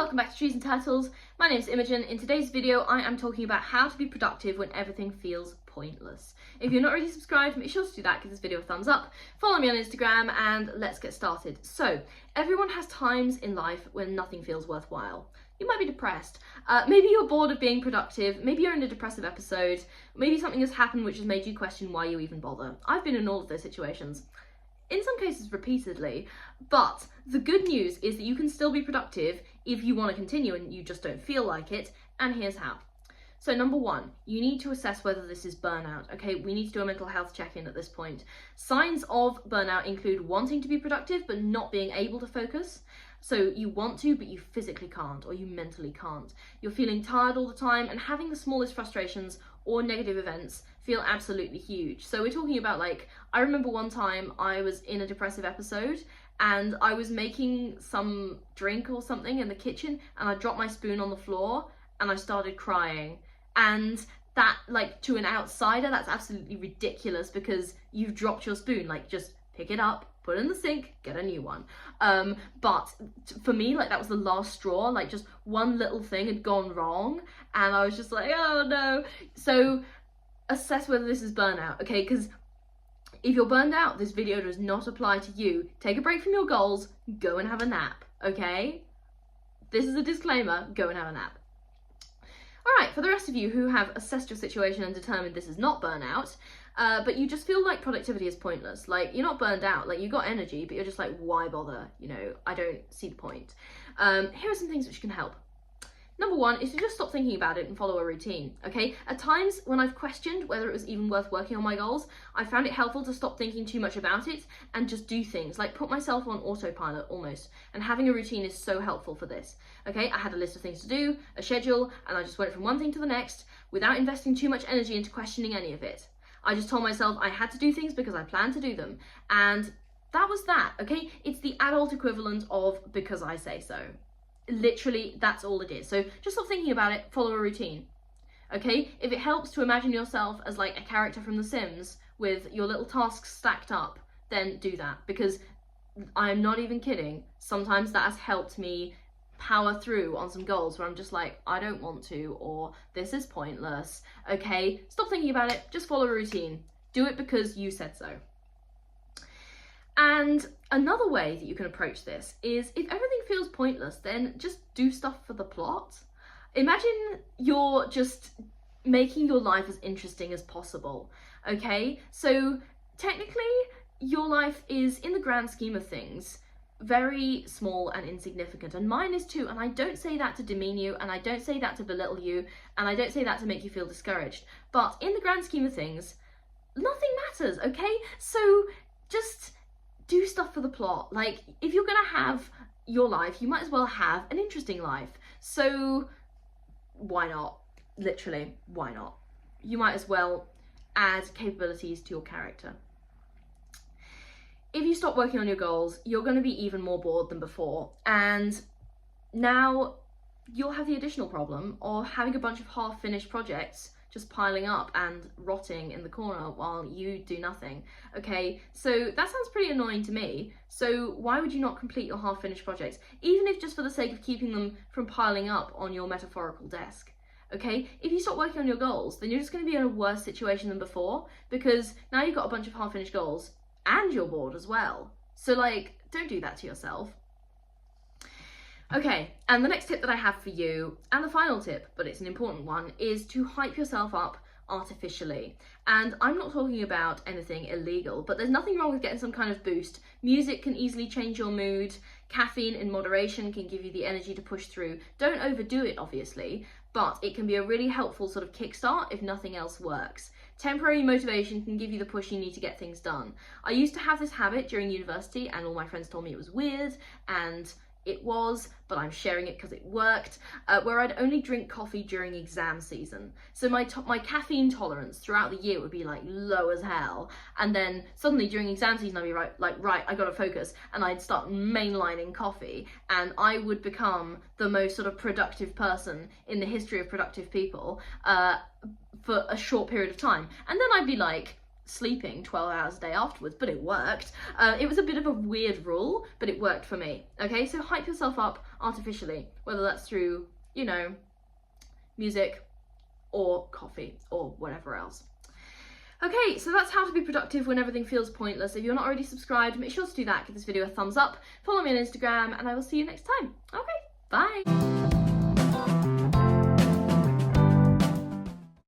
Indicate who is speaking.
Speaker 1: welcome back to Trees and Turtles. My name is Imogen. In today's video, I am talking about how to be productive when everything feels pointless. If you're not already subscribed, make sure to do that, give this video a thumbs up, follow me on Instagram, and let's get started. So, everyone has times in life when nothing feels worthwhile. You might be depressed. Maybe you're bored of being productive, maybe you're in a depressive episode, maybe something has happened which has made you question why you even bother. I've been in all of those situations. In some cases repeatedly, but the good news is that you can still be productive if you want to continue and you just don't feel like it, and here's how. So number one, you need to assess whether this is burnout, okay? We need to do a mental health check-in at this point. Signs of burnout include wanting to be productive but not being able to focus. So you want to, but you physically can't, or you mentally can't. You're feeling tired all the time and having the smallest frustrations or negative events feel absolutely huge. So we're talking about, like, I remember one time I was in a depressive episode and I was making some drink or something in the kitchen and I dropped my spoon on the floor and I started crying. And that, like, to an outsider, that's absolutely ridiculous because you've dropped your spoon. Like, just pick it up, put it in the sink, get a new one. But for me, like, that was the last straw. Like, just one little thing had gone wrong and I was just like, oh no. So assess whether this is burnout, okay? Because if you're burned out, this video does not apply to you. Take a break from your goals, go and have a nap, okay? This is a disclaimer, go and have a nap. All right, for the rest of you who have assessed your situation and determined this is not burnout, but you just feel like productivity is pointless, like you're not burned out, like you got energy, but you're just like, why bother? You know, I don't see the point. Here are some things which can help. Number one is to just stop thinking about it and follow a routine, okay? At times when I've questioned whether it was even worth working on my goals, I found it helpful to stop thinking too much about it and just do things, like put myself on autopilot almost. And having a routine is so helpful for this, okay? I had a list of things to do, a schedule, and I just went from one thing to the next without investing too much energy into questioning any of it. I just told myself I had to do things because I planned to do them. And that was that, okay? It's the adult equivalent of because I say so. Literally, that's all it is. So just stop thinking about it, follow a routine, okay? If it helps to imagine yourself as like a character from The Sims with your little tasks stacked up, then do that, because I'm not even kidding. Sometimes that has helped me power through on some goals where I'm just like, I don't want to, or this is pointless, okay? Stop thinking about it, just follow a routine. Do it because you said so. And another way that you can approach this is if everything feels pointless, then just do stuff for the plot. Imagine you're just making your life as interesting as possible, okay? So technically, your life is, in the grand scheme of things, very small and insignificant, and mine is too, and I don't say that to demean you, and I don't say that to belittle you, and I don't say that to make you feel discouraged, but in the grand scheme of things, nothing matters, okay? So just do stuff for the plot. Like, if you're gonna have your life, you might as well have an interesting life. So why not? Literally, why not? You might as well add capabilities to your character. If you stop working on your goals, you're gonna be even more bored than before. And now you'll have the additional problem of having a bunch of half-finished projects just piling up and rotting in the corner while you do nothing, okay? So that sounds pretty annoying to me. So why would you not complete your half-finished projects, even if just for the sake of keeping them from piling up on your metaphorical desk, okay? If you stop working on your goals, then you're just gonna be in a worse situation than before, because now you've got a bunch of half-finished goals and you're bored as well. So, like, don't do that to yourself. Okay, and the next tip that I have for you, and the final tip, but it's an important one, is to hype yourself up artificially. And I'm not talking about anything illegal, but there's nothing wrong with getting some kind of boost. Music can easily change your mood. Caffeine in moderation can give you the energy to push through. Don't overdo it, obviously, but it can be a really helpful sort of kickstart if nothing else works. Temporary motivation can give you the push you need to get things done. I used to have this habit during university, and all my friends told me it was weird, and it was, but I'm sharing it because it worked, where I'd only drink coffee during exam season. So my caffeine tolerance throughout the year would be like low as hell. And then suddenly during exam season, I'd be right, I gotta focus. And I'd start mainlining coffee and I would become the most sort of productive person in the history of productive people for a short period of time. And then I'd be like, sleeping 12 hours a day afterwards, but it worked. It was a bit of a weird rule, but it worked for me. Okay, so hype yourself up artificially, whether that's through, you know, music or coffee or whatever else. Okay, so that's how to be productive when everything feels pointless. If you're not already subscribed, make sure to do that. Give this video a thumbs up, follow me on Instagram, and I will see you next time. Okay, bye.